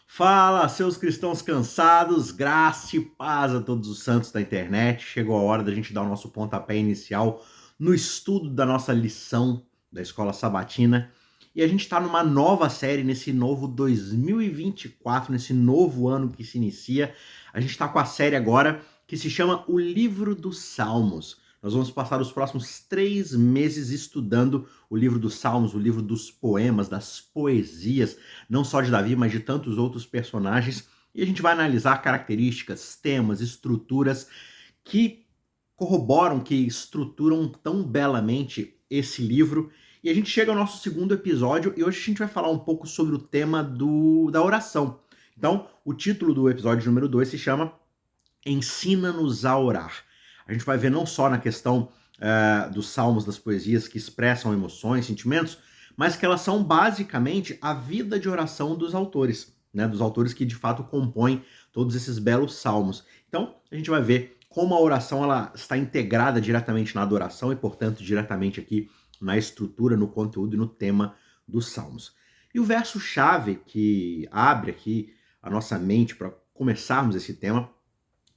Fala, seus cristãos cansados, graça e paz a todos os santos da internet. Chegou a hora da gente dar o nosso pontapé inicial no estudo da nossa lição da Escola Sabatina. E a gente está numa nova série nesse novo 2024, nesse novo ano que se inicia. A gente está com a série agora que se chama O Livro dos Salmos. Nós vamos passar os próximos 3 meses estudando o livro dos Salmos, o livro dos poemas, das poesias, não só de Davi, mas de tantos outros personagens. E a gente vai analisar características, temas, estruturas que corroboram, que estruturam tão belamente esse livro. E a gente chega ao nosso segundo episódio e hoje a gente vai falar um pouco sobre o tema da oração. Então, o título do episódio número 2 se chama Ensina-nos a orar. A gente vai ver não só na questão dos salmos, das poesias que expressam emoções, sentimentos, mas que elas são basicamente a vida de oração dos autores, né? Dos autores que de fato compõem todos esses belos salmos. Então, a gente vai ver como a oração ela está integrada diretamente na adoração e, portanto, diretamente aqui na estrutura, no conteúdo e no tema dos salmos. E o verso-chave que abre aqui a nossa mente para começarmos esse tema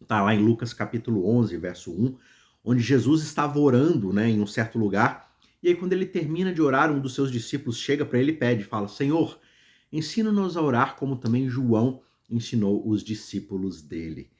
está lá em Lucas capítulo 11, verso 1, onde Jesus estava orando, né, em um certo lugar, e aí quando ele termina de orar, um dos seus discípulos chega para ele e pede, fala, Senhor, ensina-nos a orar como também João ensinou os discípulos dele.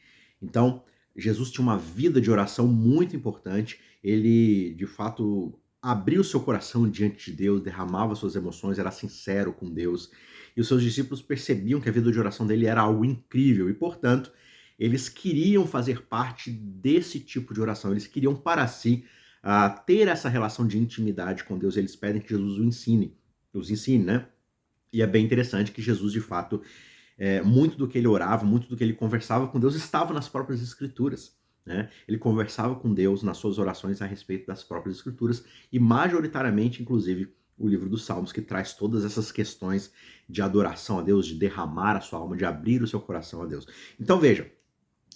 Então, Jesus tinha uma vida de oração muito importante, ele, de fato, abriu seu coração diante de Deus, derramava suas emoções, era sincero com Deus, e os seus discípulos percebiam que a vida de oração dele era algo incrível, e, portanto, eles queriam fazer parte desse tipo de oração, eles queriam para si ter essa relação de intimidade com Deus, eles pedem que Jesus os ensine, né? E é bem interessante que Jesus, de fato, muito do que ele orava, muito do que ele conversava com Deus estava nas próprias Escrituras, né? Ele conversava com Deus nas suas orações a respeito das próprias Escrituras e majoritariamente, inclusive, o livro dos Salmos, que traz todas essas questões de adoração a Deus, de derramar a sua alma, de abrir o seu coração a Deus. Então veja,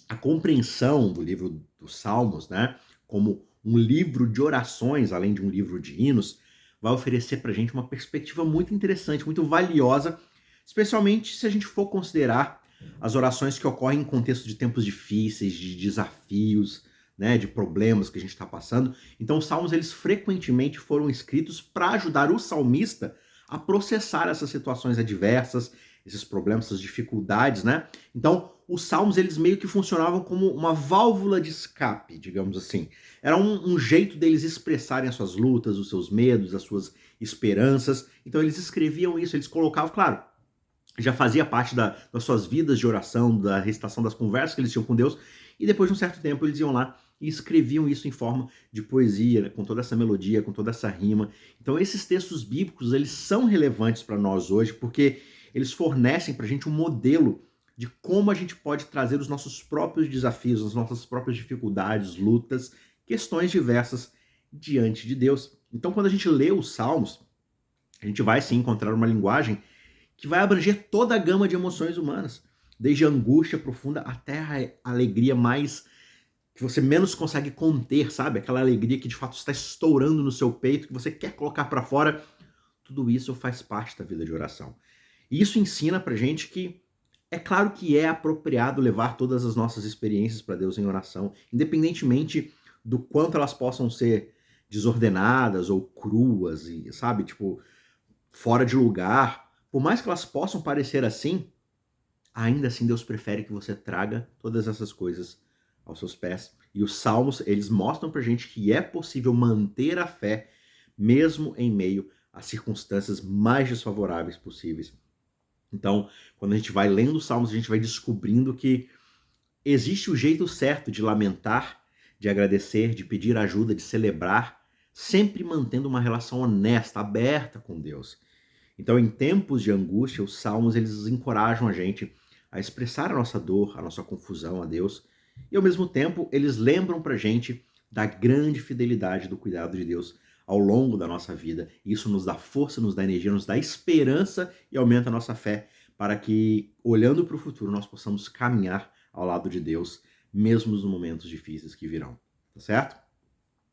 a compreensão do livro dos Salmos, né, como um livro de orações, além de um livro de hinos, vai oferecer para a gente uma perspectiva muito interessante, muito valiosa, especialmente se a gente for considerar as orações que ocorrem em contexto de tempos difíceis, de desafios, né, de problemas que a gente está passando. Então, os salmos, eles frequentemente foram escritos para ajudar o salmista a processar essas situações adversas, esses problemas, essas dificuldades, né? Então, os salmos, eles meio que funcionavam como uma válvula de escape, digamos assim. Era um jeito deles expressarem as suas lutas, os seus medos, as suas esperanças. Então, eles escreviam isso, eles colocavam, claro, já fazia parte das suas vidas de oração, da recitação das conversas que eles tinham com Deus, e depois de um certo tempo eles iam lá e escreviam isso em forma de poesia, né, com toda essa melodia, com toda essa rima. Então esses textos bíblicos, eles são relevantes para nós hoje, porque eles fornecem para a gente um modelo de como a gente pode trazer os nossos próprios desafios, as nossas próprias dificuldades, lutas, questões diversas diante de Deus. Então quando a gente lê os Salmos, a gente vai sim encontrar uma linguagem que vai abranger toda a gama de emoções humanas, desde a angústia profunda até a alegria mais que você menos consegue conter, sabe? Aquela alegria que de fato está estourando no seu peito, que você quer colocar para fora. Tudo isso faz parte da vida de oração. E isso ensina pra gente que é claro que é apropriado levar todas as nossas experiências para Deus em oração, independentemente do quanto elas possam ser desordenadas ou cruas e, sabe, tipo, fora de lugar. Por mais que elas possam parecer assim, ainda assim Deus prefere que você traga todas essas coisas aos seus pés. E os salmos, eles mostram pra gente que é possível manter a fé mesmo em meio às circunstâncias mais desfavoráveis possíveis. Então, quando a gente vai lendo os salmos, a gente vai descobrindo que existe o jeito certo de lamentar, de agradecer, de pedir ajuda, de celebrar, sempre mantendo uma relação honesta, aberta com Deus. Então, em tempos de angústia, os salmos eles encorajam a gente a expressar a nossa dor, a nossa confusão a Deus, e ao mesmo tempo eles lembram pra gente da grande fidelidade do cuidado de Deus ao longo da nossa vida. Isso nos dá força, nos dá energia, nos dá esperança e aumenta a nossa fé para que, olhando para o futuro, nós possamos caminhar ao lado de Deus, mesmo nos momentos difíceis que virão. Tá certo?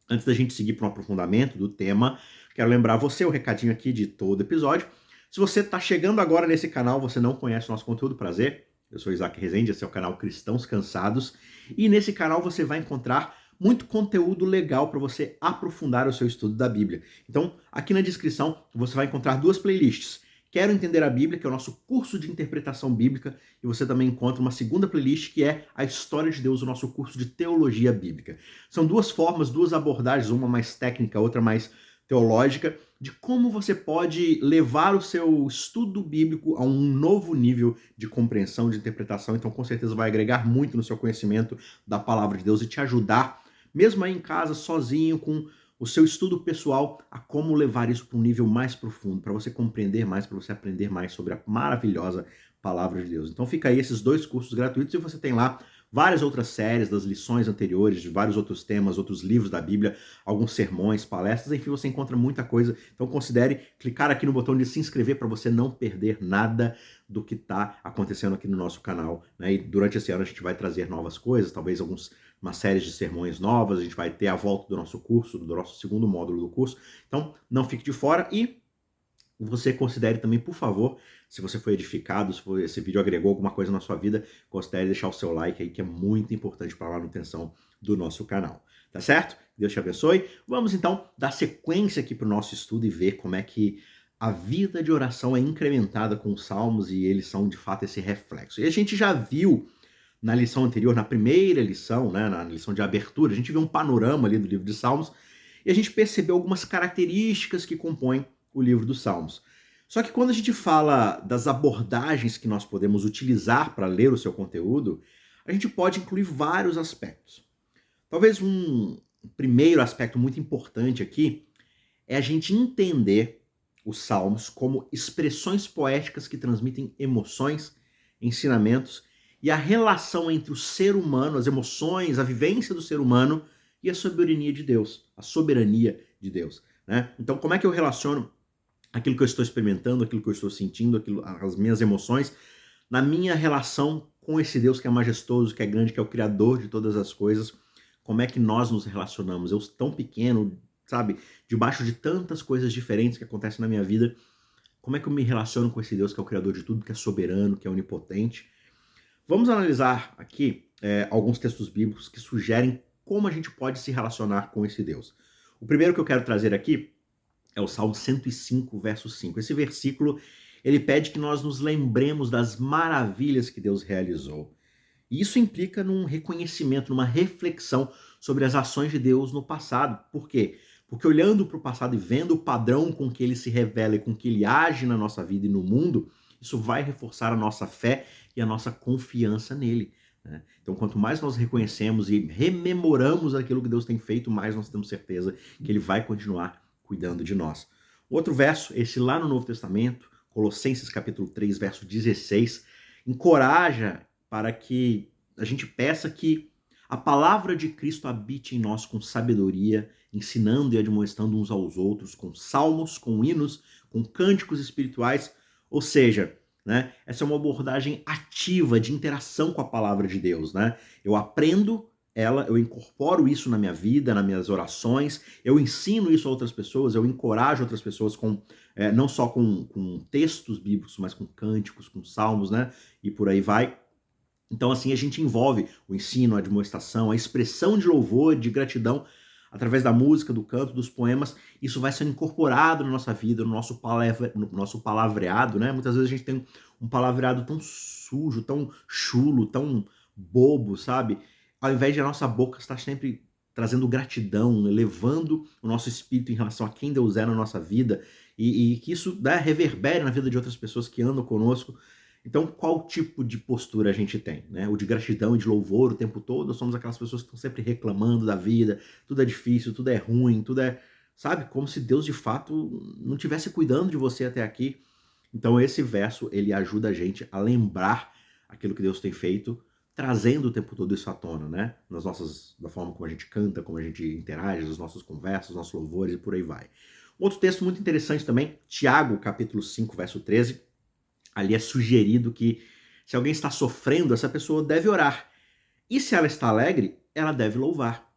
Antes da gente seguir para um aprofundamento do tema, quero lembrar você o recadinho aqui de todo episódio. Se você está chegando agora nesse canal, você não conhece o nosso conteúdo, prazer. Eu sou Isaac Rezende, esse é o canal Cristãos Cansados. E nesse canal você vai encontrar muito conteúdo legal para você aprofundar o seu estudo da Bíblia. Então, aqui na descrição você vai encontrar duas playlists. Quero Entender a Bíblia, que é o nosso curso de interpretação bíblica, e você também encontra uma segunda playlist, que é a História de Deus, o nosso curso de teologia bíblica. São duas formas, duas abordagens, uma mais técnica, outra mais teológica, de como você pode levar o seu estudo bíblico a um novo nível de compreensão, de interpretação. Então, com certeza vai agregar muito no seu conhecimento da palavra de Deus e te ajudar, mesmo aí em casa, sozinho, com o seu estudo pessoal, a como levar isso para um nível mais profundo, para você compreender mais, para você aprender mais sobre a maravilhosa palavra de Deus. Então fica aí esses dois cursos gratuitos e você tem lá várias outras séries das lições anteriores, de vários outros temas, outros livros da Bíblia, alguns sermões, palestras, enfim, você encontra muita coisa. Então considere clicar aqui no botão de se inscrever para você não perder nada do que está acontecendo aqui no nosso canal, né? E durante esse ano a gente vai trazer novas coisas, talvez uma série de sermões novas, a gente vai ter a volta do nosso curso, do nosso segundo módulo do curso. Então não fique de fora e você considere também, por favor, se você foi edificado, se esse vídeo agregou alguma coisa na sua vida, considere deixar o seu like aí, que é muito importante para a manutenção do nosso canal. Tá certo? Deus te abençoe. Vamos então dar sequência aqui para o nosso estudo e ver como é que a vida de oração é incrementada com os salmos e eles são de fato esse reflexo. E a gente já viu na lição anterior, na primeira lição, né, na lição de abertura, a gente viu um panorama ali do livro de Salmos e a gente percebeu algumas características que compõem o livro dos Salmos. Só que quando a gente fala das abordagens que nós podemos utilizar para ler o seu conteúdo, a gente pode incluir vários aspectos. Talvez um primeiro aspecto muito importante aqui é a gente entender os Salmos como expressões poéticas que transmitem emoções, ensinamentos e a relação entre o ser humano, as emoções, a vivência do ser humano e a soberania de Deus, a soberania de Deus, né? Então, como é que eu relaciono aquilo que eu estou experimentando, aquilo que eu estou sentindo, as minhas emoções, na minha relação com esse Deus que é majestoso, que é grande, que é o Criador de todas as coisas? Como é que nós nos relacionamos? Eu tão pequeno, sabe, debaixo de tantas coisas diferentes que acontecem na minha vida, como é que eu me relaciono com esse Deus que é o Criador de tudo, que é soberano, que é onipotente? Vamos analisar aqui alguns textos bíblicos que sugerem como a gente pode se relacionar com esse Deus. O primeiro que eu quero trazer aqui é o Salmo 105, verso 5. Esse versículo, ele pede que nós nos lembremos das maravilhas que Deus realizou. E isso implica num reconhecimento, numa reflexão sobre as ações de Deus no passado. Por quê? Porque olhando para o passado e vendo o padrão com que ele se revela e com que ele age na nossa vida e no mundo, isso vai reforçar a nossa fé e a nossa confiança nele, né? Então, quanto mais nós reconhecemos e rememoramos aquilo que Deus tem feito, mais nós temos certeza que ele vai continuar cuidando de nós. Outro verso, esse lá no Novo Testamento, Colossenses capítulo 3, verso 16, encoraja para que a gente peça que a palavra de Cristo habite em nós com sabedoria, ensinando e admoestando uns aos outros, com salmos, com hinos, com cânticos espirituais, ou seja, né, essa é uma abordagem ativa de interação com a palavra de Deus, né? Eu aprendo ela, eu incorporo isso na minha vida, nas minhas orações, eu ensino isso a outras pessoas, eu encorajo outras pessoas não só com textos bíblicos, mas com cânticos, com salmos, né? E por aí vai. Então, assim, a gente envolve o ensino, a admoestação, a expressão de louvor, de gratidão, através da música, do canto, dos poemas. Isso vai sendo incorporado na nossa vida, no nosso palavreado, né? Muitas vezes a gente tem um palavreado tão sujo, tão chulo, tão bobo, sabe? Ao invés de a nossa boca estar sempre trazendo gratidão, elevando o nosso espírito em relação a quem Deus é na nossa vida, e que isso, né, reverbere na vida de outras pessoas que andam conosco. Então, qual tipo de postura a gente tem, né? O de gratidão e de louvor o tempo todo, ou somos aquelas pessoas que estão sempre reclamando da vida, tudo é difícil, tudo é ruim, tudo é, sabe, como se Deus de fato não estivesse cuidando de você até aqui. Então, esse verso, ele ajuda a gente a lembrar aquilo que Deus tem feito, trazendo o tempo todo isso à tona, né? Da forma como a gente canta, como a gente interage, das nossas conversas, nossos louvores e por aí vai. Outro texto muito interessante também, Tiago, capítulo 5, verso 13. Ali é sugerido que se alguém está sofrendo, essa pessoa deve orar. E se ela está alegre, ela deve louvar.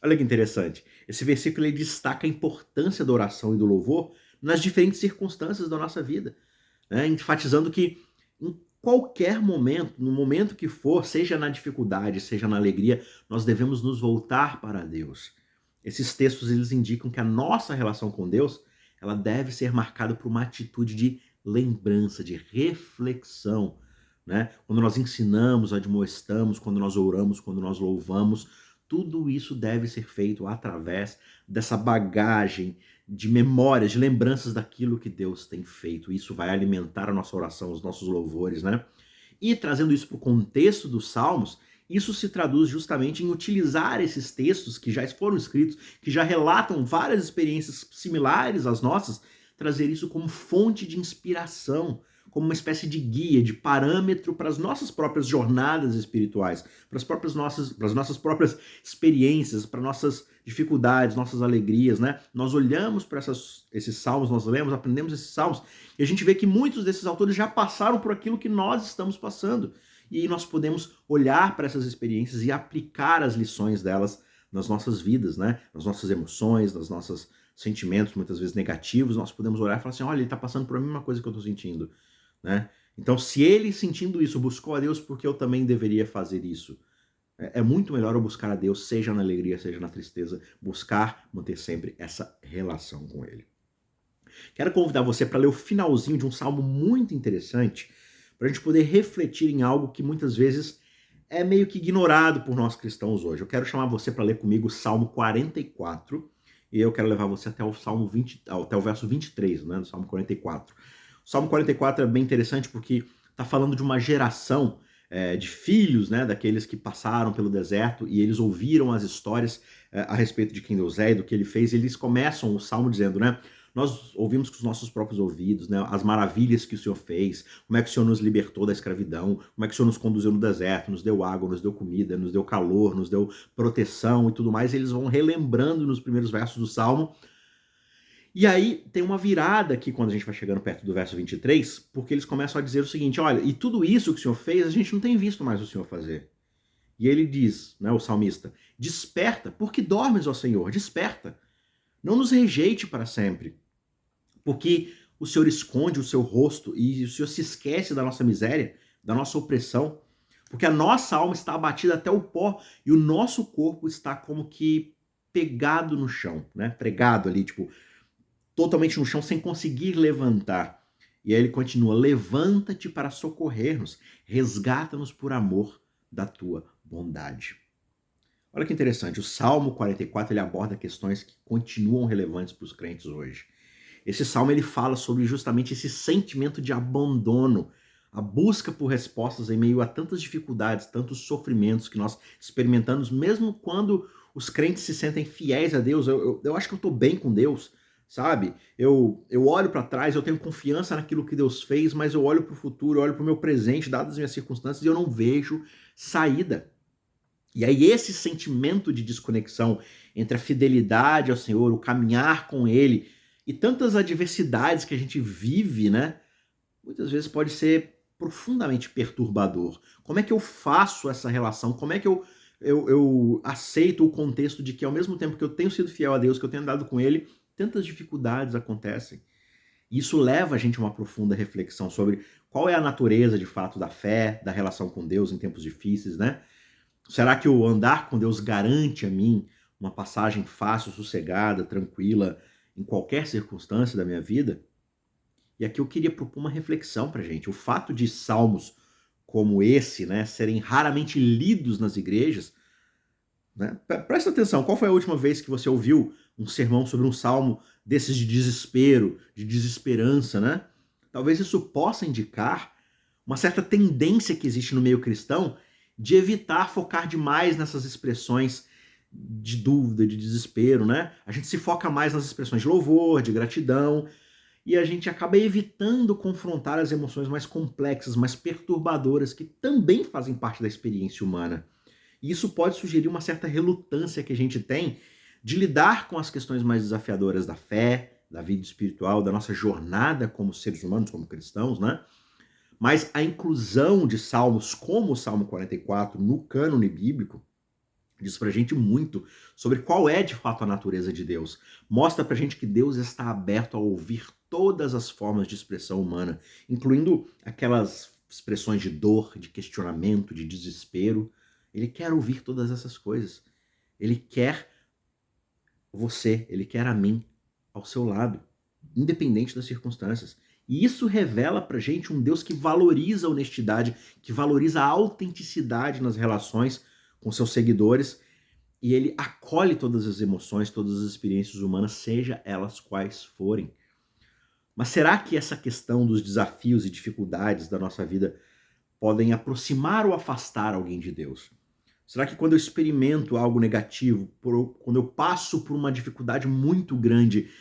Olha que interessante. Esse versículo ele destaca a importância da oração e do louvor nas diferentes circunstâncias da nossa vida. né? Enfatizando que em qualquer momento, no momento que for, seja na dificuldade, seja na alegria, nós devemos nos voltar para Deus. Esses textos eles indicam que a nossa relação com Deus, ela deve ser marcada por uma atitude de lembrança, de reflexão, né? Quando nós ensinamos, admoestamos, quando nós oramos, quando nós louvamos, tudo isso deve ser feito através dessa bagagem de memórias, de lembranças daquilo que Deus tem feito. Isso vai alimentar a nossa oração, os nossos louvores, né? E trazendo isso para o contexto dos Salmos, isso se traduz justamente em utilizar esses textos que já foram escritos, que já relatam várias experiências similares às nossas, trazer isso como fonte de inspiração, como uma espécie de guia, de parâmetro para as nossas próprias jornadas espirituais, para as nossas próprias experiências, para nossas dificuldades, nossas alegrias, né? Nós olhamos para esses salmos, nós lemos, aprendemos esses salmos, e a gente vê que muitos desses autores já passaram por aquilo que nós estamos passando. E aí nós podemos olhar para essas experiências e aplicar as lições delas nas nossas vidas, né? Nas nossas emoções, nos nossos sentimentos, muitas vezes negativos, nós podemos olhar e falar assim, olha, ele está passando por a mesma coisa que eu estou sentindo, né? Então, se ele sentindo isso buscou a Deus, porque eu também deveria fazer isso? É muito melhor eu buscar a Deus, seja na alegria, seja na tristeza, buscar manter sempre essa relação com ele. Quero convidar você para ler o finalzinho de um salmo muito interessante, para a gente poder refletir em algo que muitas vezes é meio que ignorado por nós cristãos hoje. Eu quero chamar você para ler comigo o Salmo 44, e eu quero levar você até o Salmo 20, até o verso 23, né, do Salmo 44. O Salmo 44 é bem interessante porque está falando de uma geração de filhos, né, daqueles que passaram pelo deserto e eles ouviram as histórias a respeito de quem Deus é e do que ele fez. E eles começam o Salmo dizendo, né, nós ouvimos com os nossos próprios ouvidos, né, as maravilhas que o Senhor fez, como é que o Senhor nos libertou da escravidão, como é que o Senhor nos conduziu no deserto, nos deu água, nos deu comida, nos deu calor, nos deu proteção e tudo mais. E eles vão relembrando nos primeiros versos do Salmo. E aí tem uma virada aqui quando a gente vai chegando perto do verso 23, porque eles começam a dizer o seguinte, olha, e tudo isso que o Senhor fez, a gente não tem visto mais o Senhor fazer. E ele diz, né, o salmista, desperta, porque dormes, ó Senhor, desperta. Não nos rejeite para sempre, porque o Senhor esconde o seu rosto e o Senhor se esquece da nossa miséria, da nossa opressão, porque a nossa alma está abatida até o pó e o nosso corpo está como que pegado no chão, né? Pregado ali, tipo, totalmente no chão, sem conseguir levantar. E aí ele continua, levanta-te para socorrer-nos, resgata-nos por amor da tua bondade. Olha que interessante, o Salmo 44 ele aborda questões que continuam relevantes para os crentes hoje. Esse salmo ele fala sobre justamente esse sentimento de abandono, a busca por respostas em meio a tantas dificuldades, tantos sofrimentos que nós experimentamos, mesmo quando os crentes se sentem fiéis a Deus. Eu acho que eu estou bem com Deus, sabe? Eu olho para trás, eu tenho confiança naquilo que Deus fez, mas eu olho para o futuro, eu olho para o meu presente, dadas as minhas circunstâncias, e eu não vejo saída. E aí esse sentimento de desconexão entre a fidelidade ao Senhor, o caminhar com Ele e tantas adversidades que a gente vive, né? Muitas vezes pode ser profundamente perturbador. Como é que eu faço essa relação? Como é que eu aceito o contexto de que ao mesmo tempo que eu tenho sido fiel a Deus, que eu tenho andado com Ele, tantas dificuldades acontecem? Isso leva a gente a uma profunda reflexão sobre qual é a natureza de fato da fé, da relação com Deus em tempos difíceis, né? Será que o andar com Deus garante a mim uma passagem fácil, sossegada, tranquila, em qualquer circunstância da minha vida? E aqui eu queria propor uma reflexão para a gente. O fato de salmos como esse, né, serem raramente lidos nas igrejas, né? Presta atenção, qual foi a última vez que você ouviu um sermão sobre um salmo desses de desespero, de desesperança, né? Talvez isso possa indicar uma certa tendência que existe no meio cristão de evitar focar demais nessas expressões de dúvida, de desespero, né? A gente se foca mais nas expressões de louvor, de gratidão, e a gente acaba evitando confrontar as emoções mais complexas, mais perturbadoras, que também fazem parte da experiência humana. E isso pode sugerir uma certa relutância que a gente tem de lidar com as questões mais desafiadoras da fé, da vida espiritual, da nossa jornada como seres humanos, como cristãos, né? Mas a inclusão de salmos como o Salmo 44 no cânone bíblico diz pra gente muito sobre qual é de fato a natureza de Deus. Mostra pra gente que Deus está aberto a ouvir todas as formas de expressão humana, incluindo aquelas expressões de dor, de questionamento, de desespero. Ele quer ouvir todas essas coisas. Ele quer você, ele quer a mim ao seu lado, independente das circunstâncias. E isso revela pra gente um Deus que valoriza a honestidade, que valoriza a autenticidade nas relações com seus seguidores, e ele acolhe todas as emoções, todas as experiências humanas, seja elas quais forem. Mas será que essa questão dos desafios e dificuldades da nossa vida podem aproximar ou afastar alguém de Deus? Será que quando eu experimento algo negativo, quando eu passo por uma dificuldade muito grande,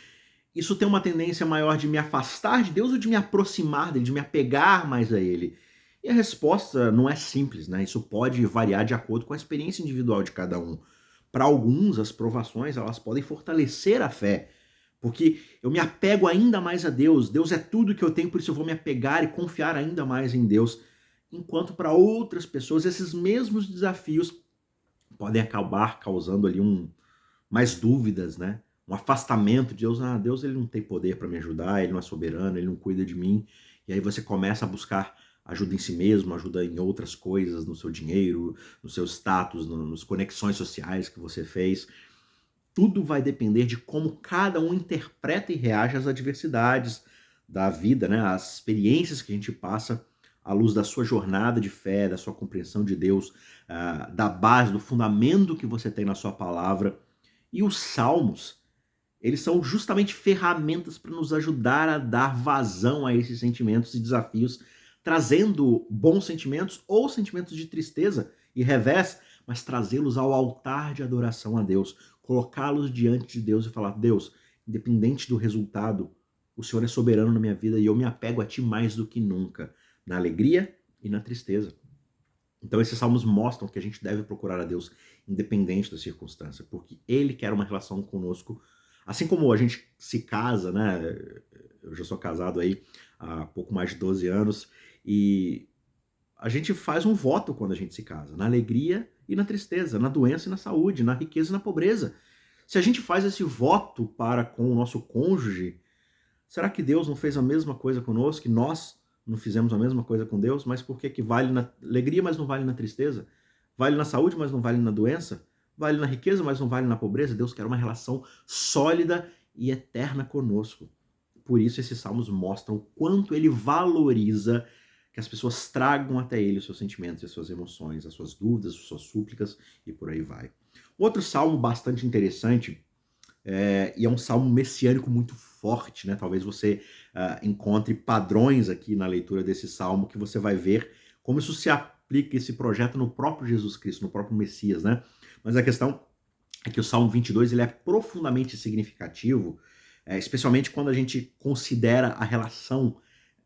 isso tem uma tendência maior de me afastar de Deus ou de me aproximar dele, de me apegar mais a ele? E a resposta não é simples, né? Isso pode variar de acordo com a experiência individual de cada um. Para alguns, as provações, elas podem fortalecer a fé, porque eu me apego ainda mais a Deus. Deus é tudo que eu tenho, por isso eu vou me apegar e confiar ainda mais em Deus. Enquanto para outras pessoas, esses mesmos desafios podem acabar causando ali mais dúvidas, né? Um afastamento de Deus. Deus ele não tem poder para me ajudar, ele não é soberano, ele não cuida de mim. E aí você começa a buscar ajuda em si mesmo, ajuda em outras coisas, no seu dinheiro, no seu status, nas conexões sociais que você fez. Tudo vai depender de como cada um interpreta e reage às adversidades da vida, né? Às experiências que a gente passa à luz da sua jornada de fé, da sua compreensão de Deus, da base, do fundamento que você tem na sua palavra. E os salmos, eles são justamente ferramentas para nos ajudar a dar vazão a esses sentimentos e desafios, trazendo bons sentimentos ou sentimentos de tristeza e revés, mas trazê-los ao altar de adoração a Deus, colocá-los diante de Deus e falar: Deus, independente do resultado, o Senhor é soberano na minha vida e eu me apego a Ti mais do que nunca, na alegria e na tristeza. Então esses salmos mostram que a gente deve procurar a Deus independente da circunstância, porque Ele quer uma relação conosco. Assim como a gente se casa, né? Eu já sou casado aí há pouco mais de 12 anos e a gente faz um voto quando a gente se casa, na alegria e na tristeza, na doença e na saúde, na riqueza e na pobreza. Se a gente faz esse voto para com o nosso cônjuge, será que Deus não fez a mesma coisa conosco, que nós não fizemos a mesma coisa com Deus? Mas por que vale na alegria, mas não vale na tristeza? Vale na saúde, mas não vale na doença? Vale na riqueza, mas não vale na pobreza? Deus quer uma relação sólida e eterna conosco. Por isso esses salmos mostram o quanto ele valoriza que as pessoas tragam até ele os seus sentimentos, as suas emoções, as suas dúvidas, as suas súplicas e por aí vai. Outro salmo bastante interessante, e é um salmo messiânico muito forte, né? Talvez você encontre padrões aqui na leitura desse salmo que você vai ver como isso se aplica, esse projeto, no próprio Jesus Cristo, no próprio Messias, né? Mas a questão é que o Salmo 22 ele é profundamente significativo, especialmente quando a gente considera a relação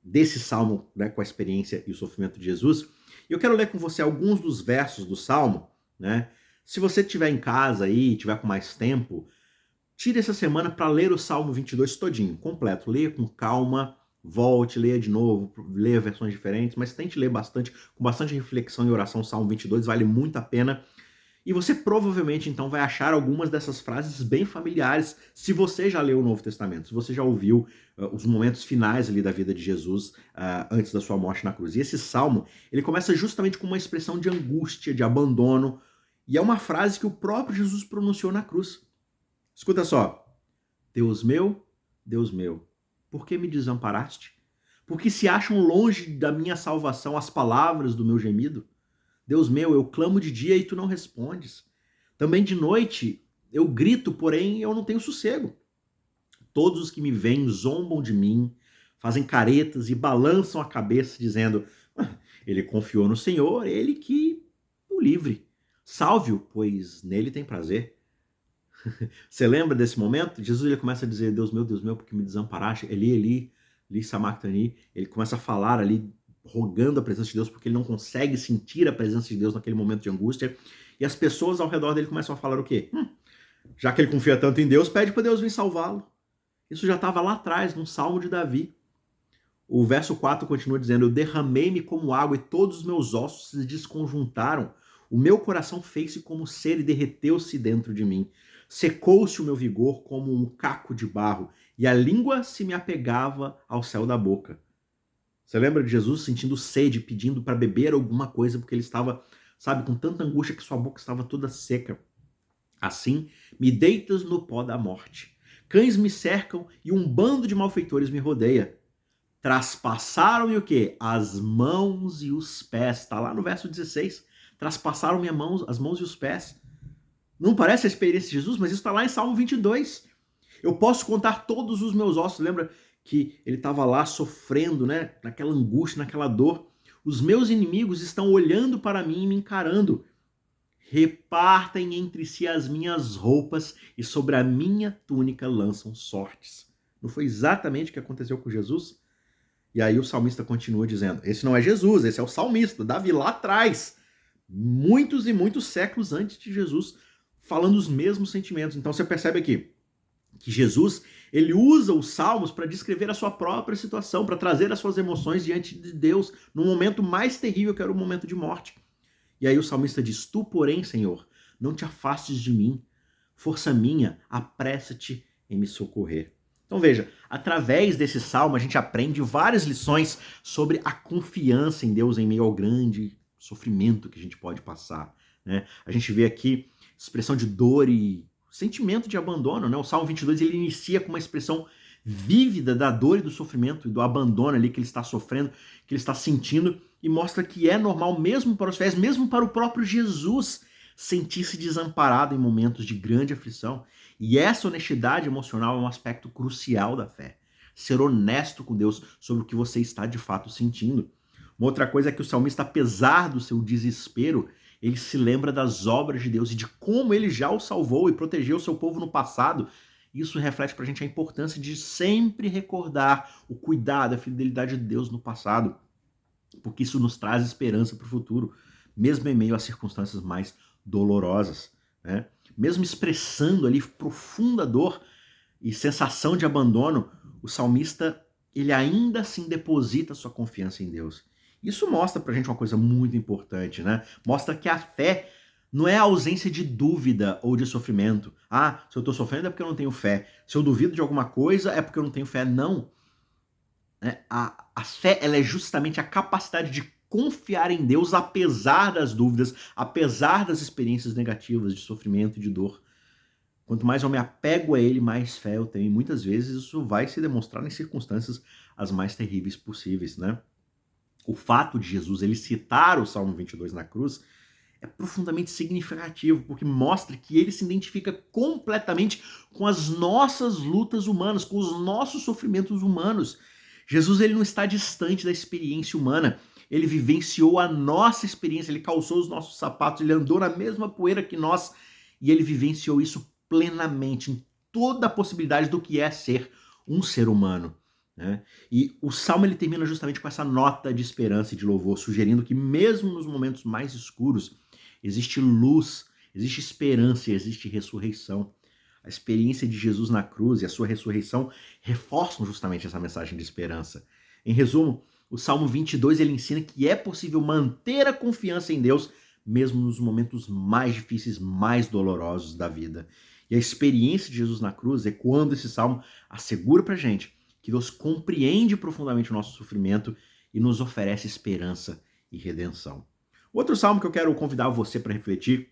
desse salmo, né, com a experiência e o sofrimento de Jesus. E eu quero ler com você alguns dos versos do salmo, né? Se você estiver em casa aí, tiver com mais tempo, tire essa semana para ler o Salmo 22 todinho, completo. Leia com calma, volte, leia de novo, leia versões diferentes, mas tente ler bastante, com bastante reflexão e oração. O Salmo 22 vale muito a pena. E você provavelmente, então, vai achar algumas dessas frases bem familiares, se você já leu o Novo Testamento, se você já ouviu os momentos finais ali da vida de Jesus, antes da sua morte na cruz. E esse salmo, ele começa justamente com uma expressão de angústia, de abandono, e é uma frase que o próprio Jesus pronunciou na cruz. Escuta só: Deus meu, por que me desamparaste? Porque se acham longe da minha salvação as palavras do meu gemido? Deus meu, eu clamo de dia e tu não respondes. Também de noite eu grito, porém eu não tenho sossego. Todos os que me veem zombam de mim, fazem caretas e balançam a cabeça, dizendo: ele confiou no Senhor, ele que o livre. Salve-o, pois nele tem prazer. Você lembra desse momento? Jesus ele começa a dizer: Deus meu, porque me desamparaste? Eli, sabachthani. Ele começa a falar ali, rogando a presença de Deus, porque ele não consegue sentir a presença de Deus naquele momento de angústia. E as pessoas ao redor dele começam a falar o quê? Já que ele confia tanto em Deus, pede para Deus vir salvá-lo. Isso já estava lá atrás, no Salmo de Davi. O verso 4 continua dizendo: eu derramei-me como água e todos os meus ossos se desconjuntaram. O meu coração fez-se como cera e derreteu-se dentro de mim. Secou-se o meu vigor como um caco de barro e a língua se me apegava ao céu da boca. Você lembra de Jesus sentindo sede, pedindo para beber alguma coisa, porque ele estava, sabe, com tanta angústia que sua boca estava toda seca. Assim, me deitas no pó da morte. Cães me cercam e um bando de malfeitores me rodeia. Traspassaram-me o quê? As mãos e os pés. Está lá no verso 16. Traspassaram-me as mãos e os pés. Não parece a experiência de Jesus, mas isso está lá em Salmo 22. Eu posso contar todos os meus ossos. Lembra que ele estava lá sofrendo, né? Naquela angústia, naquela dor. Os meus inimigos estão olhando para mim e me encarando. Repartem entre si as minhas roupas e sobre a minha túnica lançam sortes. Não foi exatamente o que aconteceu com Jesus? E aí o salmista continua dizendo, esse não é Jesus, esse é o salmista, Davi lá atrás, muitos e muitos séculos antes de Jesus, falando os mesmos sentimentos. Então você percebe aqui que Jesus, ele usa os salmos para descrever a sua própria situação, para trazer as suas emoções diante de Deus, no momento mais terrível que era o momento de morte. E aí o salmista diz, tu, porém, Senhor, não te afastes de mim, força minha, apressa-te em me socorrer. Então veja, através desse salmo a gente aprende várias lições sobre a confiança em Deus em meio ao grande sofrimento que a gente pode passar, né? A gente vê aqui expressão de dor e sentimento de abandono, né? O Salmo 22 ele inicia com uma expressão vívida da dor e do sofrimento e do abandono ali que ele está sofrendo, que ele está sentindo, e mostra que é normal mesmo para os fiéis, mesmo para o próprio Jesus, sentir-se desamparado em momentos de grande aflição. E essa honestidade emocional é um aspecto crucial da fé. Ser honesto com Deus sobre o que você está de fato sentindo. Uma outra coisa é que o salmista, apesar do seu desespero, ele se lembra das obras de Deus e de como ele já o salvou e protegeu o seu povo no passado. Isso reflete para a gente a importância de sempre recordar o cuidado, a fidelidade de Deus no passado, porque isso nos traz esperança para o futuro, mesmo em meio às circunstâncias mais dolorosas, né? Mesmo expressando ali profunda dor e sensação de abandono, o salmista, ele ainda assim deposita sua confiança em Deus. Isso mostra pra gente uma coisa muito importante, né? Mostra que a fé não é a ausência de dúvida ou de sofrimento. Ah, se eu tô sofrendo é porque eu não tenho fé. Se eu duvido de alguma coisa é porque eu não tenho fé. Não. A fé, ela é justamente a capacidade de confiar em Deus apesar das dúvidas, apesar das experiências negativas de sofrimento e de dor. Quanto mais eu me apego a ele, mais fé eu tenho. E muitas vezes isso vai se demonstrar em circunstâncias as mais terríveis possíveis, né? O fato de Jesus ele citar o Salmo 22 na cruz é profundamente significativo, porque mostra que ele se identifica completamente com as nossas lutas humanas, com os nossos sofrimentos humanos. Jesus ele não está distante da experiência humana, ele vivenciou a nossa experiência, ele calçou os nossos sapatos, ele andou na mesma poeira que nós, e ele vivenciou isso plenamente, em toda a possibilidade do que é ser um ser humano, né? E o Salmo ele termina justamente com essa nota de esperança e de louvor, sugerindo que mesmo nos momentos mais escuros, existe luz, existe esperança e existe ressurreição. A experiência de Jesus na cruz e a sua ressurreição reforçam justamente essa mensagem de esperança. Em resumo, o Salmo 22 ele ensina que é possível manter a confiança em Deus mesmo nos momentos mais difíceis, mais dolorosos da vida. E a experiência de Jesus na cruz, ecoando esse salmo, assegura pra gente que Deus compreende profundamente o nosso sofrimento e nos oferece esperança e redenção. Outro salmo que eu quero convidar você para refletir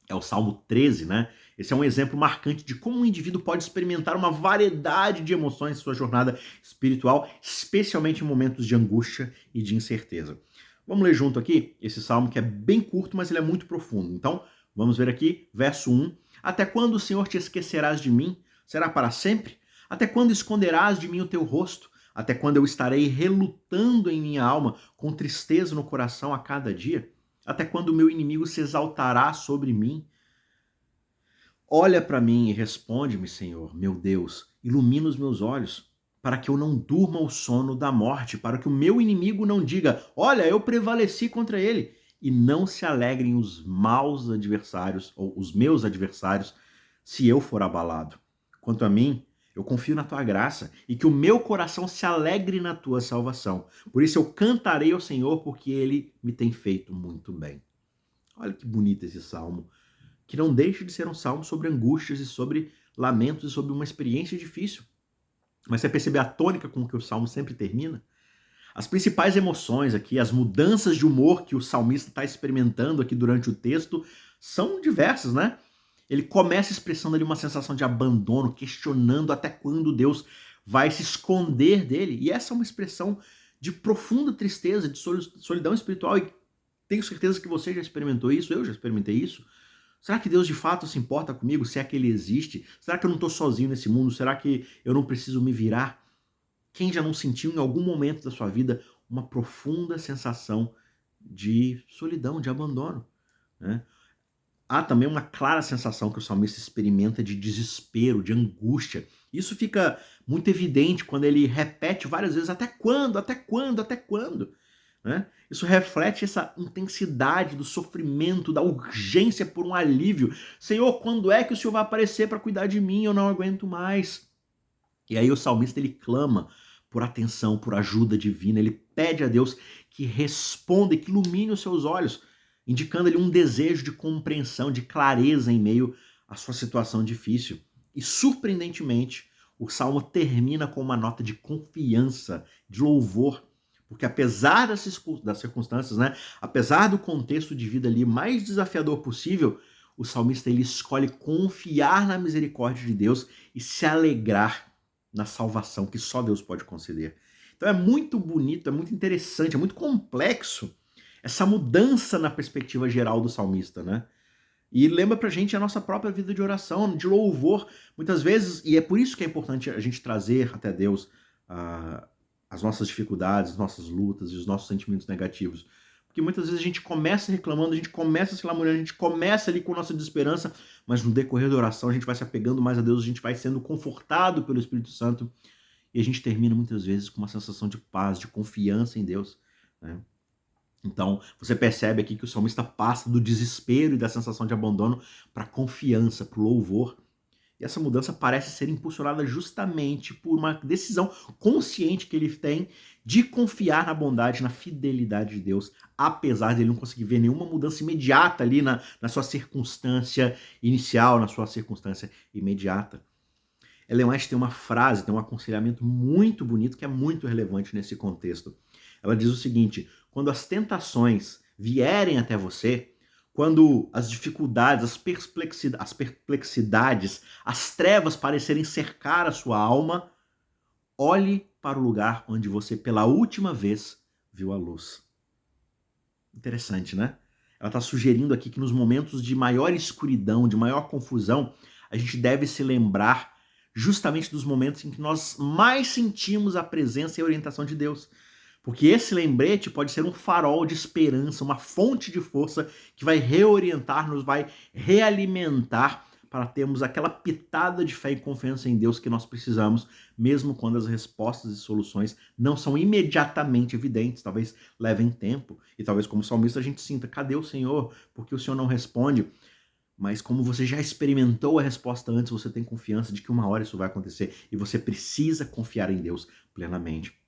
é o Salmo 13, né? Esse é um exemplo marcante de como um indivíduo pode experimentar uma variedade de emoções em sua jornada espiritual, especialmente em momentos de angústia e de incerteza. Vamos ler junto aqui esse salmo que é bem curto, mas ele é muito profundo. Então, vamos ver aqui, verso 1. Até quando, Senhor, te esquecerás de mim? Será para sempre? Até quando esconderás de mim o teu rosto? Até quando eu estarei relutando em minha alma, com tristeza no coração a cada dia? Até quando o meu inimigo se exaltará sobre mim? Olha para mim e responde-me, Senhor, meu Deus, ilumina os meus olhos, para que eu não durma o sono da morte, para que o meu inimigo não diga, olha, eu prevaleci contra ele, e não se alegrem os maus adversários, ou os meus adversários, se eu for abalado. Quanto a mim, eu confio na tua graça, e que o meu coração se alegre na tua salvação. Por isso eu cantarei ao Senhor, porque ele me tem feito muito bem. Olha que bonito esse salmo, que não deixa de ser um salmo sobre angústias e sobre lamentos e sobre uma experiência difícil. Mas você percebe a tônica com que o salmo sempre termina? As principais emoções aqui, as mudanças de humor que o salmista está experimentando aqui durante o texto são diversas, né? Ele começa expressando ali uma sensação de abandono, questionando até quando Deus vai se esconder dele. E essa é uma expressão de profunda tristeza, de solidão espiritual. E tenho certeza que você já experimentou isso, eu já experimentei isso. Será que Deus de fato se importa comigo? Se é que ele existe? Será que eu não estou sozinho nesse mundo? Será que eu não preciso me virar? Quem já não sentiu em algum momento da sua vida uma profunda sensação de solidão, de abandono, né? Há também uma clara sensação que o salmista experimenta de desespero, de angústia. Isso fica muito evidente quando ele repete várias vezes: até quando? Até quando? Até quando? Né? Isso reflete essa intensidade do sofrimento, da urgência por um alívio. Senhor, quando é que o Senhor vai aparecer para cuidar de mim? Eu não aguento mais. E aí o salmista ele clama por atenção, por ajuda divina, ele pede a Deus que responda e que ilumine os seus olhos, indicando-lhe um desejo de compreensão, de clareza em meio à sua situação difícil. E surpreendentemente, o salmo termina com uma nota de confiança, de louvor, porque apesar das circunstâncias, né, apesar do contexto de vida ali mais desafiador possível, o salmista ele escolhe confiar na misericórdia de Deus e se alegrar na salvação que só Deus pode conceder. Então é muito bonito, é muito interessante, é muito complexo essa mudança na perspectiva geral do salmista, né? E lembra pra gente a nossa própria vida de oração, de louvor, muitas vezes, e é por isso que é importante a gente trazer até Deus as nossas dificuldades, as nossas lutas e os nossos sentimentos negativos. Porque muitas vezes a gente começa reclamando, a gente começa se lamuriando, a gente começa ali com nossa desesperança, mas no decorrer da oração a gente vai se apegando mais a Deus, a gente vai sendo confortado pelo Espírito Santo e a gente termina muitas vezes com uma sensação de paz, de confiança em Deus, né? Então, você percebe aqui que o salmista passa do desespero e da sensação de abandono para a confiança, para o louvor. E essa mudança parece ser impulsionada justamente por uma decisão consciente que ele tem de confiar na bondade, na fidelidade de Deus, apesar de ele não conseguir ver nenhuma mudança imediata ali na sua circunstância inicial, na sua circunstância imediata. Ellen White tem uma frase, tem um aconselhamento muito bonito que é muito relevante nesse contexto. Ela diz o seguinte: quando as tentações vierem até você, quando as dificuldades, as perplexidades, as trevas parecerem cercar a sua alma, olhe para o lugar onde você pela última vez viu a luz. Interessante, né? Ela está sugerindo aqui que nos momentos de maior escuridão, de maior confusão, a gente deve se lembrar justamente dos momentos em que nós mais sentimos a presença e a orientação de Deus. Porque esse lembrete pode ser um farol de esperança, uma fonte de força que vai reorientar-nos, vai realimentar para termos aquela pitada de fé e confiança em Deus que nós precisamos, mesmo quando as respostas e soluções não são imediatamente evidentes, talvez levem tempo, e talvez como salmista a gente sinta: cadê o Senhor? Por que o Senhor não responde? Mas como você já experimentou a resposta antes, você tem confiança de que uma hora isso vai acontecer, e você precisa confiar em Deus plenamente.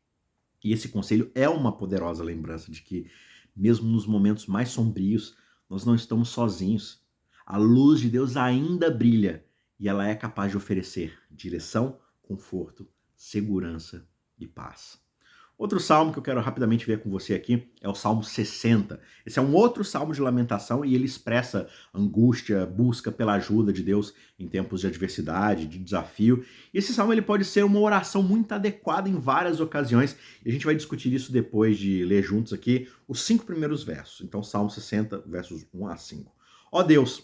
E esse conselho é uma poderosa lembrança de que, mesmo nos momentos mais sombrios, nós não estamos sozinhos. A luz de Deus ainda brilha e ela é capaz de oferecer direção, conforto, segurança e paz. Outro salmo que eu quero rapidamente ver com você aqui é o Salmo 60. Esse é um outro salmo de lamentação e ele expressa angústia, busca pela ajuda de Deus em tempos de adversidade, de desafio. E esse salmo ele pode ser uma oração muito adequada em várias ocasiões e a gente vai discutir isso depois de ler juntos aqui os 5 primeiros versos. Então, Salmo 60, versos 1 a 5. Ó Deus,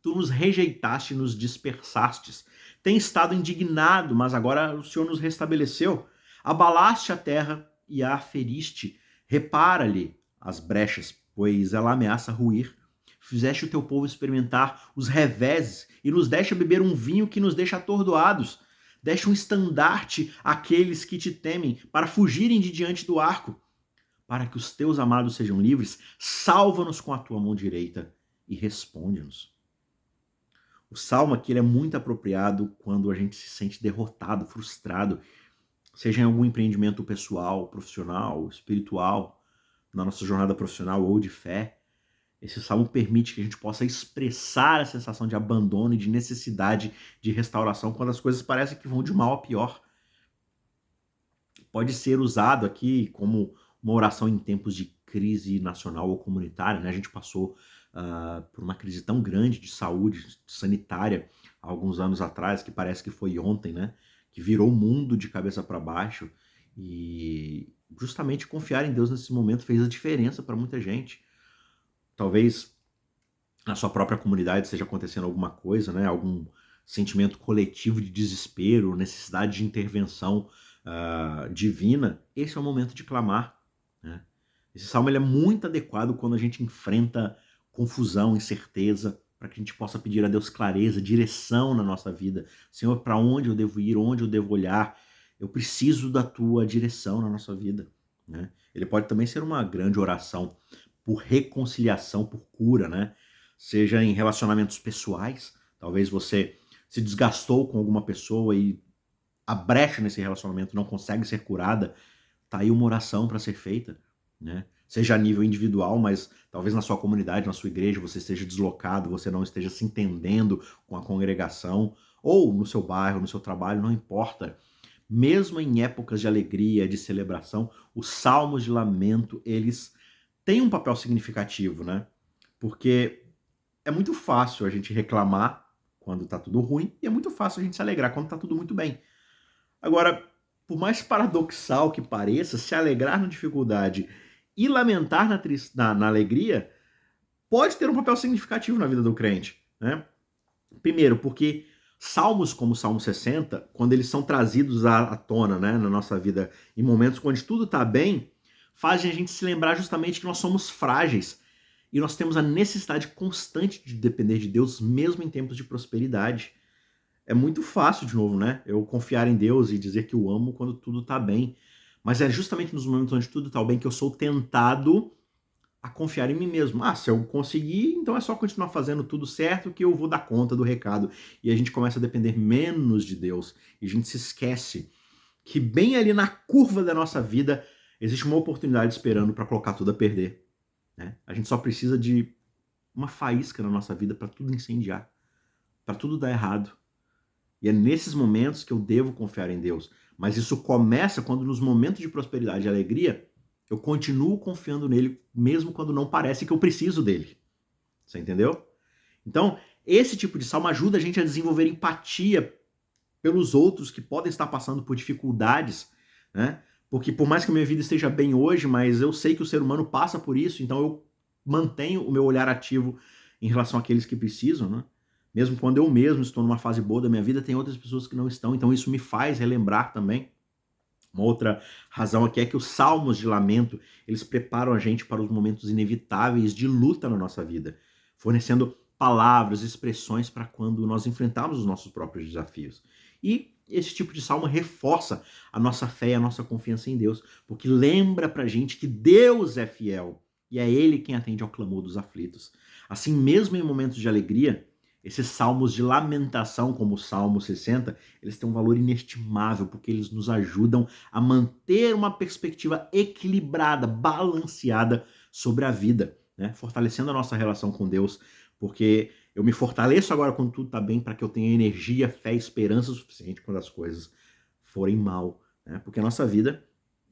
tu nos rejeitaste e nos dispersastes. Tem estado indignado, mas agora o Senhor nos restabeleceu. Abalaste a terra e a feriste. Repara-lhe as brechas, pois ela ameaça ruir. Fizeste o teu povo experimentar os reveses e nos deste a beber um vinho que nos deixa atordoados. Deste um estandarte àqueles que te temem, para fugirem de diante do arco. Para que os teus amados sejam livres, salva-nos com a tua mão direita e responde-nos. O salmo aqui ele é muito apropriado quando a gente se sente derrotado, frustrado, seja em algum empreendimento pessoal, profissional, espiritual, na nossa jornada profissional ou de fé. Esse salmo permite que a gente possa expressar a sensação de abandono e de necessidade de restauração quando as coisas parecem que vão de mal a pior. pode ser usado aqui como uma oração em tempos de crise nacional ou comunitária, né? A gente passou por uma crise tão grande de saúde sanitária há alguns anos atrás, que parece que foi ontem, né? Que virou o mundo de cabeça para baixo. E justamente confiar em Deus nesse momento fez a diferença para muita gente. Talvez na sua própria comunidade esteja acontecendo alguma coisa, né? Algum sentimento coletivo de desespero, necessidade de intervenção divina. Esse é o momento de clamar, né? Esse salmo ele é muito adequado quando a gente enfrenta confusão, incerteza, para que a gente possa pedir a Deus clareza, direção na nossa vida. Senhor, para onde eu devo ir, onde eu devo olhar? Eu preciso da tua direção na nossa vida, né? Ele pode também ser uma grande oração por reconciliação, por cura, né? Seja em relacionamentos pessoais, talvez você se desgastou com alguma pessoa e a brecha nesse relacionamento não consegue ser curada, tá aí uma oração para ser feita, né? Seja a nível individual, mas talvez na sua comunidade, na sua igreja, você esteja deslocado, você não esteja se entendendo com a congregação, ou no seu bairro, no seu trabalho, não importa. Mesmo em épocas de alegria, de celebração, os salmos de lamento, eles têm um papel significativo, né? Porque é muito fácil a gente reclamar quando tá tudo ruim e é muito fácil a gente se alegrar quando tá tudo muito bem. Agora, por mais paradoxal que pareça, se alegrar na dificuldade e lamentar na alegria pode ter um papel significativo na vida do crente, né? Primeiro, porque salmos como o Salmo 60, quando eles são trazidos à tona, né, na nossa vida, em momentos onde tudo está bem, fazem a gente se lembrar justamente que nós somos frágeis e nós temos a necessidade constante de depender de Deus, mesmo em tempos de prosperidade. É muito fácil, de novo, né? Eu confiar em Deus e dizer que o amo quando tudo tá bem. Mas é justamente nos momentos onde tudo tá bem que eu sou tentado a confiar em mim mesmo. Ah, se eu conseguir, então é só continuar fazendo tudo certo que eu vou dar conta do recado. E a gente começa a depender menos de Deus. E a gente se esquece que bem ali na curva da nossa vida existe uma oportunidade esperando para colocar tudo a perder, né? A gente só precisa de uma faísca na nossa vida para tudo incendiar, para tudo dar errado. E é nesses momentos que eu devo confiar em Deus. Mas isso começa quando, nos momentos de prosperidade e alegria, eu continuo confiando nele, mesmo quando não parece que eu preciso dele. Você entendeu? Então, esse tipo de salmo ajuda a gente a desenvolver empatia pelos outros que podem estar passando por dificuldades, né? Porque por mais que a minha vida esteja bem hoje, mas eu sei que o ser humano passa por isso, então eu mantenho o meu olhar ativo em relação àqueles que precisam, né? Mesmo quando eu mesmo estou numa fase boa da minha vida, tem outras pessoas que não estão, então isso me faz relembrar também. Uma outra razão aqui é que os salmos de lamento, eles preparam a gente para os momentos inevitáveis de luta na nossa vida, fornecendo palavras, expressões para quando nós enfrentarmos os nossos próprios desafios. E esse tipo de salmo reforça a nossa fé e a nossa confiança em Deus, porque lembra pra gente que Deus é fiel e é Ele quem atende ao clamor dos aflitos. Assim, mesmo em momentos de alegria, esses salmos de lamentação, como o Salmo 60, eles têm um valor inestimável, porque eles nos ajudam a manter uma perspectiva equilibrada, balanceada sobre a vida, né? Fortalecendo a nossa relação com Deus, porque eu me fortaleço agora quando tudo está bem, para que eu tenha energia, fé e esperança suficiente quando as coisas forem mal, né? Porque a nossa vida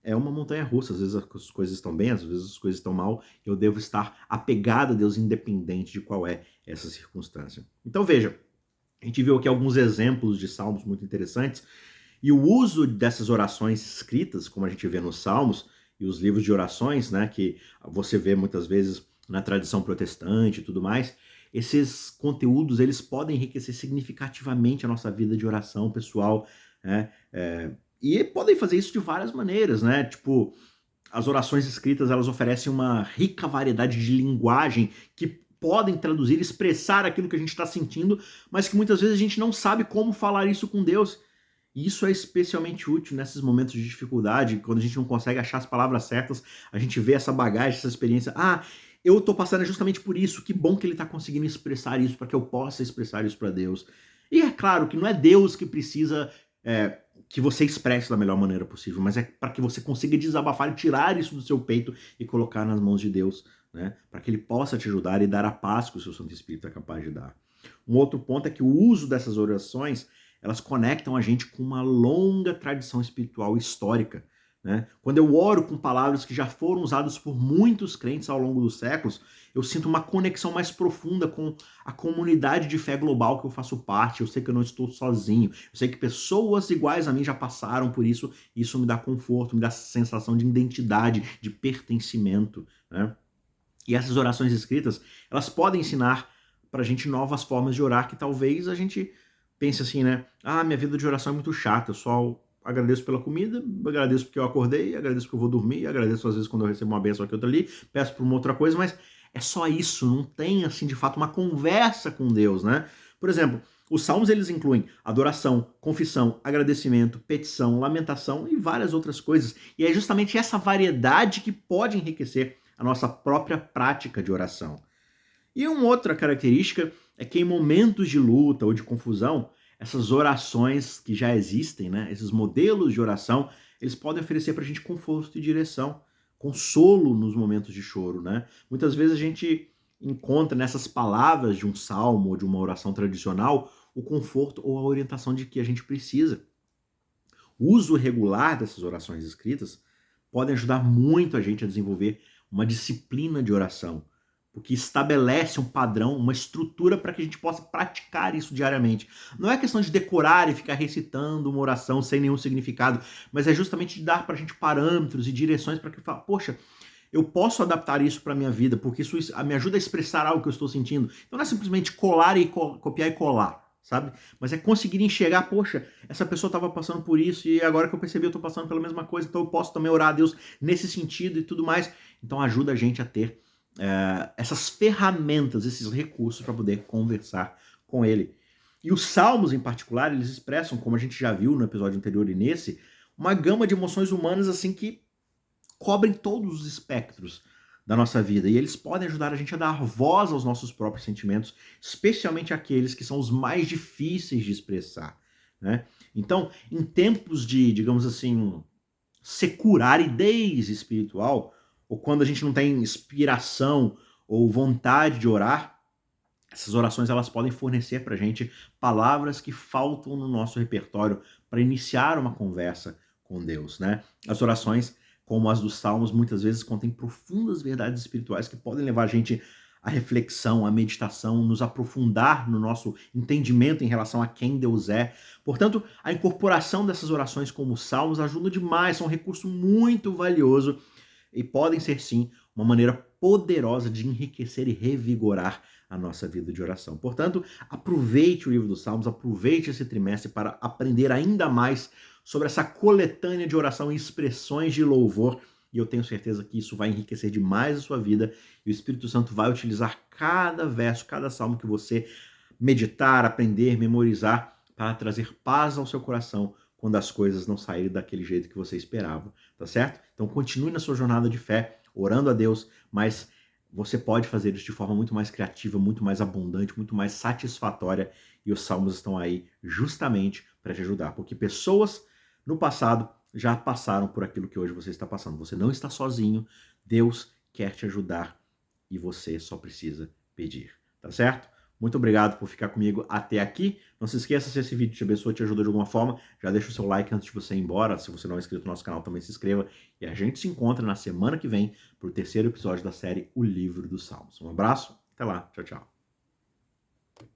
é uma montanha-russa, às vezes as coisas estão bem, às vezes as coisas estão mal, eu devo estar apegado a Deus, independente de qual é essa circunstância. Então veja, a gente viu aqui alguns exemplos de salmos muito interessantes, e o uso dessas orações escritas, como a gente vê nos salmos, e os livros de orações, né, que você vê muitas vezes na tradição protestante e tudo mais, esses conteúdos, eles podem enriquecer significativamente a nossa vida de oração pessoal, né, e podem fazer isso de várias maneiras, né, tipo, as orações escritas, elas oferecem uma rica variedade de linguagem que podem traduzir, expressar aquilo que a gente está sentindo, mas que muitas vezes a gente não sabe como falar isso com Deus. E isso é especialmente útil nesses momentos de dificuldade, quando a gente não consegue achar as palavras certas, a gente vê essa bagagem, essa experiência. Ah, eu tô passando justamente por isso, que bom que ele tá conseguindo expressar isso, para que eu possa expressar isso para Deus. E é claro que não é Deus que precisa que você expresse da melhor maneira possível, mas é para que você consiga desabafar e tirar isso do seu peito e colocar nas mãos de Deus, né? Para que ele possa te ajudar e dar a paz que o seu Santo Espírito é capaz de dar. Um outro ponto é que o uso dessas orações, elas conectam a gente com uma longa tradição espiritual histórica, né? Quando eu oro com palavras que já foram usadas por muitos crentes ao longo dos séculos, eu sinto uma conexão mais profunda com a comunidade de fé global que eu faço parte. Eu sei que eu não estou sozinho. Eu sei que pessoas iguais a mim já passaram por isso. E isso me dá conforto, me dá sensação de identidade, de pertencimento, né? E essas orações escritas, elas podem ensinar pra gente novas formas de orar que talvez a gente pense assim, né? Ah, minha vida de oração é muito chata, eu só agradeço pela comida, agradeço porque eu acordei, agradeço porque eu vou dormir, agradeço às vezes quando eu recebo uma bênção aqui outra ali, peço por uma outra coisa, mas é só isso, não tem assim de fato uma conversa com Deus, né? Por exemplo, os salmos eles incluem adoração, confissão, agradecimento, petição, lamentação e várias outras coisas. E é justamente essa variedade que pode enriquecer a nossa própria prática de oração. E uma outra característica é que em momentos de luta ou de confusão, essas orações que já existem, né, esses modelos de oração, eles podem oferecer para a gente conforto e direção, consolo nos momentos de choro, né? Muitas vezes a gente encontra nessas palavras de um salmo ou de uma oração tradicional o conforto ou a orientação de que a gente precisa. O uso regular dessas orações escritas podem ajudar muito a gente a desenvolver uma disciplina de oração, porque estabelece um padrão, uma estrutura para que a gente possa praticar isso diariamente. Não é questão de decorar e ficar recitando uma oração sem nenhum significado, mas é justamente de dar para a gente parâmetros e direções para que fala, poxa, eu posso adaptar isso para minha vida, porque isso me ajuda a expressar algo que eu estou sentindo. Então não é simplesmente colar e copiar e colar, sabe? Mas é conseguir enxergar, poxa, essa pessoa estava passando por isso e agora que eu percebi eu estou passando pela mesma coisa, então eu posso também orar a Deus nesse sentido e tudo mais. Então ajuda a gente a ter essas ferramentas, esses recursos para poder conversar com Ele. E os salmos, em particular, eles expressam, como a gente já viu no episódio anterior e nesse, uma gama de emoções humanas assim que cobrem todos os espectros da nossa vida e eles podem ajudar a gente a dar voz aos nossos próprios sentimentos, especialmente aqueles que são os mais difíceis de expressar, né? Então, em tempos de, digamos assim, secularidade espiritual, ou quando a gente não tem inspiração ou vontade de orar, essas orações elas podem fornecer para a gente palavras que faltam no nosso repertório para iniciar uma conversa com Deus, né? As orações, como as dos Salmos, muitas vezes contêm profundas verdades espirituais que podem levar a gente à reflexão, à meditação, nos aprofundar no nosso entendimento em relação a quem Deus é. Portanto, a incorporação dessas orações como Salmos ajuda demais, são um recurso muito valioso e podem ser, sim, uma maneira poderosa de enriquecer e revigorar a nossa vida de oração. Portanto, aproveite o livro dos Salmos, aproveite esse trimestre para aprender ainda mais sobre essa coletânea de oração e expressões de louvor, e eu tenho certeza que isso vai enriquecer demais a sua vida, e o Espírito Santo vai utilizar cada verso, cada salmo que você meditar, aprender, memorizar, para trazer paz ao seu coração quando as coisas não saírem daquele jeito que você esperava, tá certo? Então continue na sua jornada de fé, orando a Deus, mas você pode fazer isso de forma muito mais criativa, muito mais abundante, muito mais satisfatória, e os salmos estão aí justamente para te ajudar, porque pessoas no passado já passaram por aquilo que hoje você está passando. Você não está sozinho, Deus quer te ajudar e você só precisa pedir, tá certo? Muito obrigado por ficar comigo até aqui. Não se esqueça, se esse vídeo te abençoa, te ajuda de alguma forma, já deixa o seu like antes de você ir embora. Se você não é inscrito no nosso canal, também se inscreva. E a gente se encontra na semana que vem para o terceiro episódio da série O Livro dos Salmos. Um abraço, até lá, tchau, tchau.